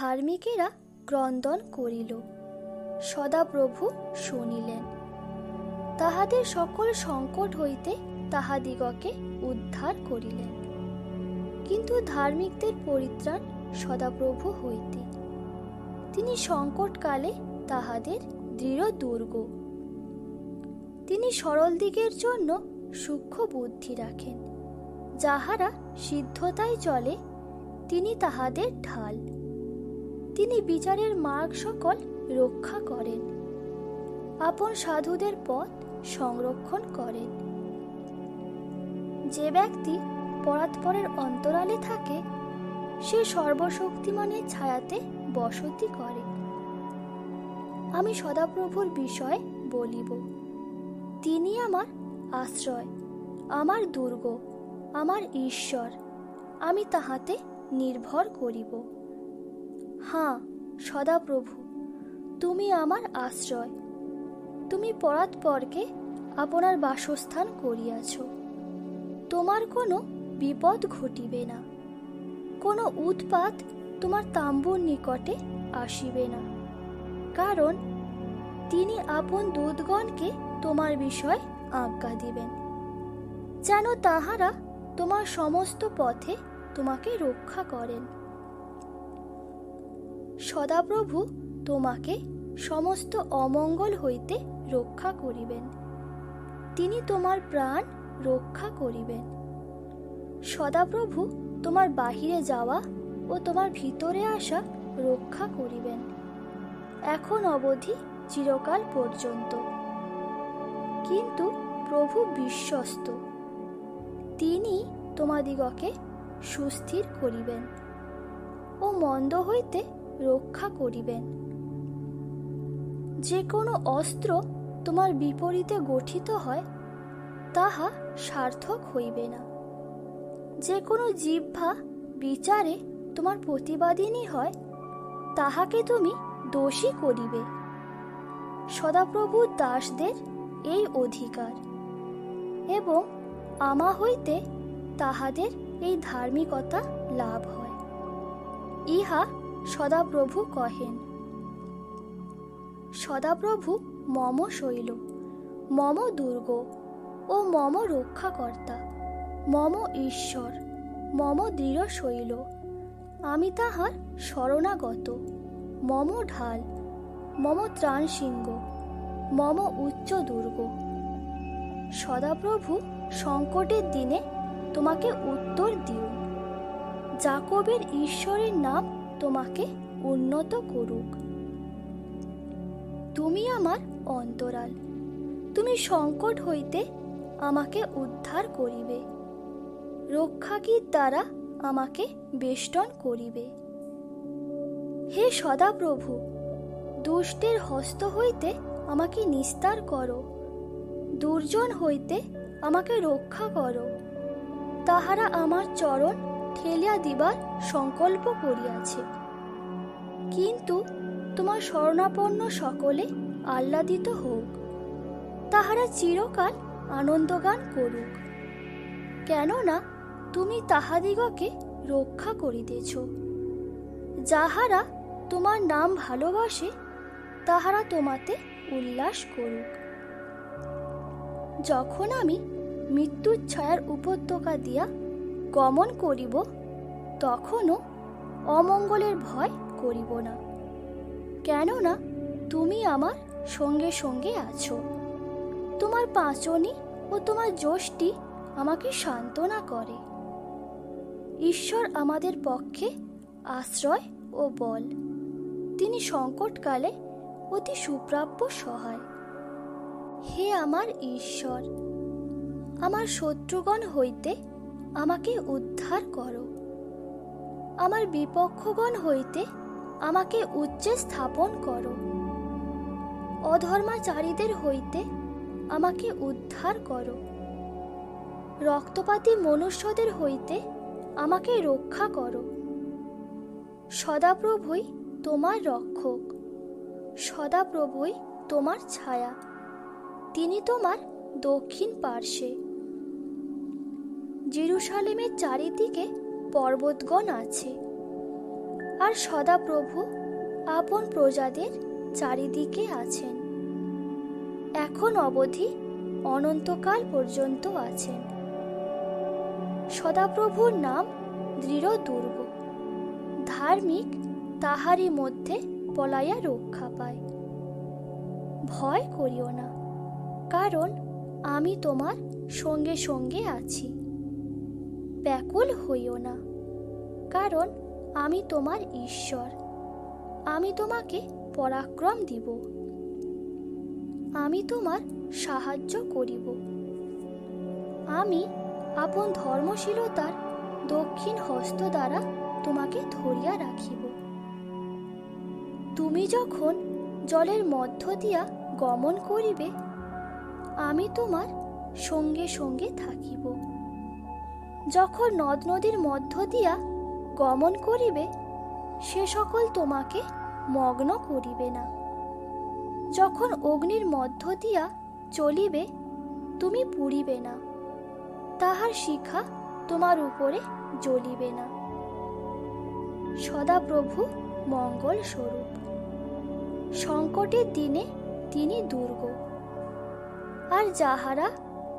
ধার্মিকেরা ক্রন্দন করিল, সদাপ্রভু শুনিলেন। তাহাদের সকল সংকট হইতে তাহাদিগকে উদ্ধার করিলেন। কিন্তু ধার্মিকদের পরিত্রাণ সদাপ্রভু হইতে। তিনি সংকটকালে তাহাদের দৃঢ় দুর্গ। তিনি সরল দিগের জন্য সূক্ষ্ম বুদ্ধি রাখেন। যাহারা সিদ্ধতায় চলে তিনি তাহাদের ঢাল। তিনি বিচারের মার্গ সকল রক্ষা করেন। আপন সাধুদের পথ সংরক্ষণ করেন। যে ব্যক্তি পরাৎপরের অন্তরালে থাকে সে সর্বশক্তিমানের ছায়াতে বসতি করে। আমি সদাপ্রভুর বিষয় বলিব। তিনি আমার আশ্রয়, আমার দুর্গ, আমার ঈশ্বর। আমি তাহাতে নির্ভর করিব। হাঁ সদাপ্রভু, তুমি আমার আশ্রয়। তুমি পরাৎপরকে আপনার বাসস্থান করিয়াছ। তোমার কোনো বিপদ ঘটিবে না, কোনো উৎপাত তোমার তাম্বুর নিকটে আসিবে না। কারণ তিনি আপন দূতগণকে তোমার বিষয় আজ্ঞা দিবেন, যেন তাহারা তোমার সমস্ত পথে তোমাকে রক্ষা করেন। সদাপ্রভু তোমাকে সমস্ত অমঙ্গল হইতে রক্ষা করিবেন। তিনি তোমার প্রাণ রক্ষা করিবেন। সদাপ্রভু তোমার বাহিরে যাওয়া ও তোমার ভিতরে আসা রক্ষা করিবেন, এখন অবধি চিরকাল পর্যন্ত। কিন্তু প্রভু বিশ্বস্ত, তিনি তোমাদিগকে সুস্থির করিবেন ও মন্দ হইতে রক্ষা করিবেন। যে কোনো অস্ত্র তোমার বিপরীতে গঠিত হয় তাহা সার্থক হইবে না। যে কোনো জিহ্বা বিচারে তোমার প্রতিবাদিনী হয় তাহাকে তুমি দোষী করিবে। সদাপ্রভুর দাসদের এই অধিকার, এবং আমা হইতে তাহাদের এই ধার্মিকতা লাভ হয়। ইহা সদাপ্রভু কহেন। সদাপ্রভু মম শৈল, মম দুর্গ ও মম রক্ষাকর্তা, মম ঈশ্বর, মম দৃঢ় শৈল। আমি তাহার শরণাগত, মম ঢাল, মম ত্রাণসিংহ, মম উচ্চ দুর্গ। সদাপ্রভু সংকটের দিনে তোমাকে উত্তর দিও। যাকবের ঈশ্বরের নাম তোমাকে উন্নত করুক। তুমি আমার অন্তরাল, তুমি সংকট হইতে আমাকে উদ্ধার করিবে। রক্ষাকীর দ্বারা আমাকে বেষ্টন করিবে। হে সদাপ্রভু, দুষ্টের হস্ত হইতে আমাকে নিস্তার করো। দুর্জন হইতে আমাকে রক্ষা করো। তাহারা আমার চরণ ঠেলিয়া দিবার সংকল্প করিয়াছে। কিন্তু তোমার শরণাপন্ন সকলে আহ্লাদিত হোক, তাহারা চিরকাল আনন্দগান করুক। কেননা তুমি তাহাদিগকে রক্ষা করিতেছ। যাহারা তোমার নাম ভালোবাসে তাহারা তোমাতে উল্লাস করুক। যখন আমি মৃত্যুর ছায়ার উপত্যকা দিয়া গমন করিব তখনও অমঙ্গলের ভয় করিব না, কেননা তুমি আমার সঙ্গে সঙ্গে আছো। তোমার পাঁচনি ও তোমার যষ্টি আমাকে সান্ত্বনা করে। ঈশ্বর আমাদের পক্ষে আশ্রয় ও বল। তিনি সংকটকালে অতি সুপ্রাপ্য সহায়। হে আমার ঈশ্বর, আমার শত্রুগণ হইতে আমাকে উদ্ধার করো। আমার বিপক্ষগণ হইতে আমাকে উচ্চে স্থাপন করো। অধর্মাচারীদের হইতে আমাকে উদ্ধার করো। রক্তপাতী মনুষ্যদের হইতে আমাকে রক্ষা করো। সদাপ্রভুই তোমার রক্ষক, সদাপ্রভুই তোমার ছায়া। তিনি তোমার দক্ষিণ পার্শ্বে। জেরুসালেমের চারিদিকে পর্বতগণ আছে। আর সদাপ্রভু আপন প্রজাদের চারিদিকে আছেন, এখন অবধি অনন্তকাল পর্যন্ত আছেন। সদাপ্রভুর নাম দৃঢ় দুর্গ, ধার্মিক তাহারই মধ্যে পলাইয়া রক্ষা পায়। ভয় করিও না, কারণ আমি তোমার সঙ্গে সঙ্গে আছি। ব্যাকুল হইও না, কারণ আমি তোমার ঈশ্বর, আমি তোমাকে পরাক্রম দিব, আমি তোমার সাহায্য করিব। আমি আপন ধর্মশীলতার দক্ষিণ হস্ত দ্বারা তোমাকে ধরিয়া রাখিব। তুমি যখন জলের মধ্য দিয়া গমন করিবে, আমি তোমার সঙ্গে সঙ্গে থাকিব। যখন নদ নদীর মধ্য দিয়া গমন করিবে, সে সকল তোমাকে মগ্ন করিবে না। যখন অগ্নির মধ্য দিয়া চলিবে, তুমি পুড়িবে না, তাহার শিখা তোমার উপরে জ্বলিবে না। সদাপ্রভু মঙ্গল স্বরূপ, সংকটের দিনে তিনি দুর্গ, আর যাহারা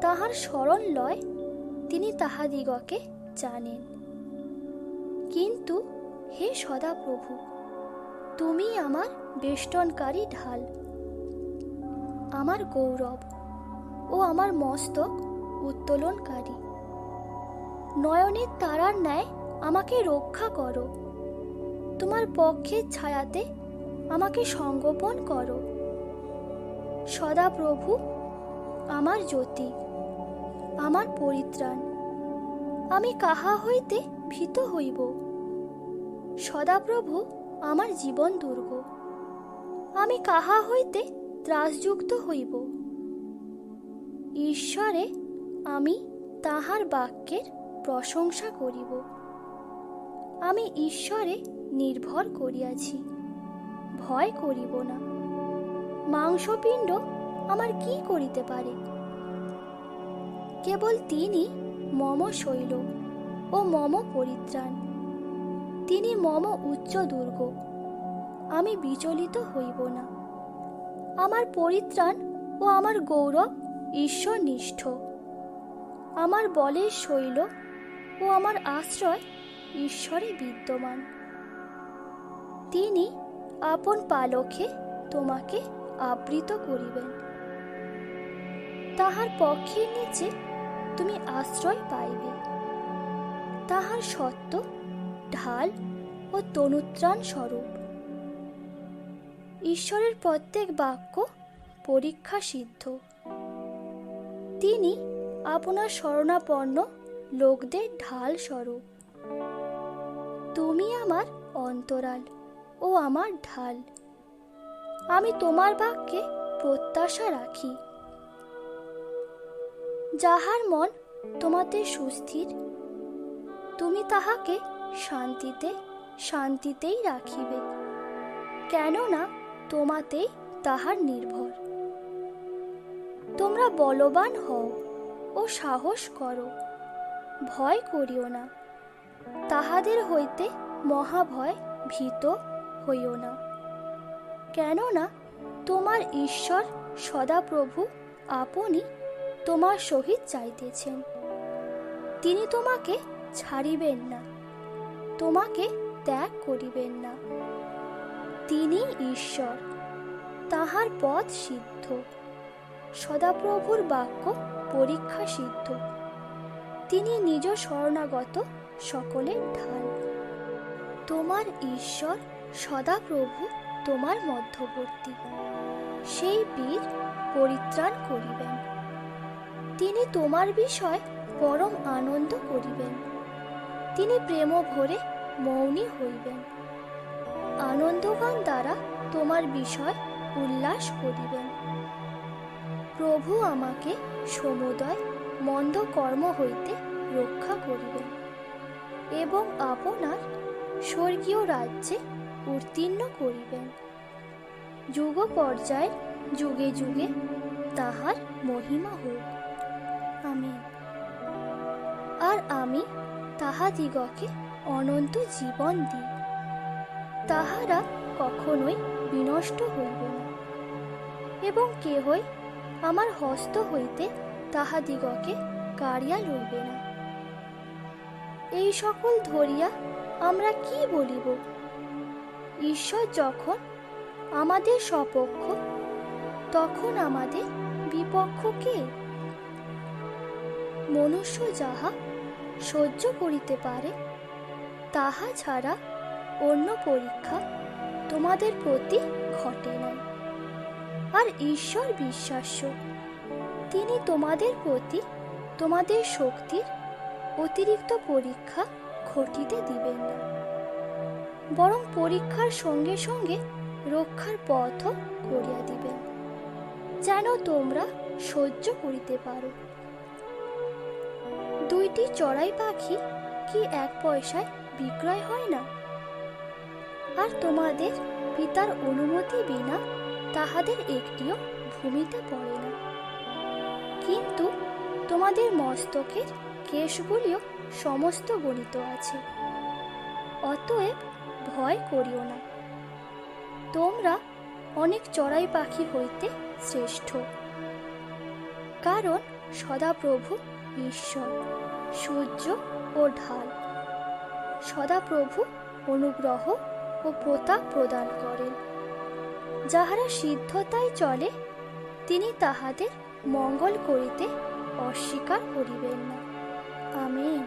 তাহার শরণ লয় তিনি তাহাদিগকে জানেন। কিন্তু হে সদাপ্রভু, তুমি আমার বেষ্টনকারী ঢাল, আমার গৌরব ও আমার মস্তক উত্তোলনকারী। নয়নের তারার ন্যায় আমাকে রক্ষা করো, তোমার পক্ষের ছায়াতে আমাকে সংগোপন করো। সদাপ্রভু আমার জ্যোতি, আমার পরিত্রাণ, আমি কাহা হইতে ভীত হইব। সদাপ্রভু আমার জীবন দুর্গ, আমি কাহা হইতে ত্রাসযুক্ত হইব। ঈশ্বরে আমি তাহার বাক্যের প্রশংসা করিব। আমি ঈশ্বরে নির্ভর করিয়াছি, ভয় করিব না। মাংসপিণ্ড আমার কি করিতে পারে? কেবল তিনি মম শৈল ও মম পরিত্রাণ, তিনি মম উচ্চ দুর্গ, আমি বিচলিত হইব না। আমার পরিত্রাণ ও আমার গৌরব ঈশ্বরনিষ্ঠ, আমার বলের শৈল ও আমার আশ্রয় ঈশ্বরে বিদ্যমান। তিনি আপন পালকে তোমাকে আবৃত করিবেন, তাহার পক্ষের নিচে তুমি আশ্রয় পাইবে। তাহার সত্য ঢাল ও তনুত্রাণ স্বরূপ। ঈশ্বরের প্রত্যেক বাক্য পরীক্ষা সিদ্ধ, তিনি আপনার শরণাপন্ন লোকদের ঢাল স্বরূপ। তুমি আমার অন্তরাল ও আমার ঢাল, আমি তোমার বাক্যে প্রত্যাশা রাখি। যাহার মন তোমাতে সুস্থির, তুমি তাহাকে শান্তিতে শান্তিতেই রাখিবে, কেননা তোমাতেই তাহার নির্ভর। তোমরা বলবান হও ও সাহস করো, ভয় করিও না, তাহাদের হইতে মহাভয় ভীত হইও না। কেননা তোমার ঈশ্বর সদাপ্রভু আপনি তোমার সহিত যাইতেছেন। তিনি তোমাকে ছাড়িবেন না, তোমাকে ত্যাগ করিবেন না। তিনি ঈশ্বর, তাহার পথ সিদ্ধ, সদাপ্রভুর বাক্য পরীক্ষা সিদ্ধ। তিনি নিজ শরণাগত সকলের ঢাল। তোমার ঈশ্বর সদাপ্রভু তোমার মধ্যবর্তী, সেই বীর পরিত্রাণ করিবেন। তিনি তোমার বিষয় পরম আনন্দ করিবেন, তিনি প্রেম ভরে মৌনী হইবেন। আনন্দগান দ্বারা তোমার বিষয় উল্লাস করিবেন। প্রভু আমাকে সমুদয় মন্দ কর্ম হইতে রক্ষা করিবেন এবং আপনার স্বর্গীয় রাজ্যে উত্তীর্ণ করিবেন। যুগ পর্যায়ের যুগে যুগে তাহার মহিমা হোক। আমিন। আর আমি তাহাদিগকে অনন্ত জীবন দিই। তাহারা কখনোই বিনষ্ট হইবে না, এবং কেহই আমার হস্ত হইতে তাহাদিগকে কাড়িয়া লইবে না। এই সকল ধরিয়া আমরা কি বলিব? ঈশ্বর যখন আমাদের সপক্ষ, তখন আমাদের বিপক্ষ কে? মনুষ্য যাহা সহ্য করিতে পারে, তাহা ছাড়া অন্য পরীক্ষা তোমাদের প্রতি ঘটে নাই। আর ঈশ্বর বিশ্বাস্য, তিনি তোমাদের প্রতি তোমাদের শক্তির অতিরিক্ত পরীক্ষা ঘটিতে দিবেন না, বরং পরীক্ষার সঙ্গে সঙ্গে রক্ষার পথও করিয়া দিবেন, যেন তোমরা সহ্য করিতে পারো। দুইটি চড়াই পাখি কি এক পয়সায় বিক্রয় হয় না? আর তোমাদের পিতার অনুমতি বিনা তাহাদের একটিও ভূমিতে পড়ে না। কিন্তু তোমাদের মস্তকের কেশগুলিও সমস্ত গণিত আছে। অতএব ভয় করিও না, তোমরা অনেক চড়াই পাখি হইতে শ্রেষ্ঠ। কারণ সদাপ্রভু ঈশ্বর সূর্য ও ঢাল, সদাপ্রভু অনুগ্রহ ও প্রতাপ প্রদান করেন। যাহারা সিদ্ধতায় চলে, তিনি তাহাদের মঙ্গল করিতে অস্বীকার করিবেন না। আমেন।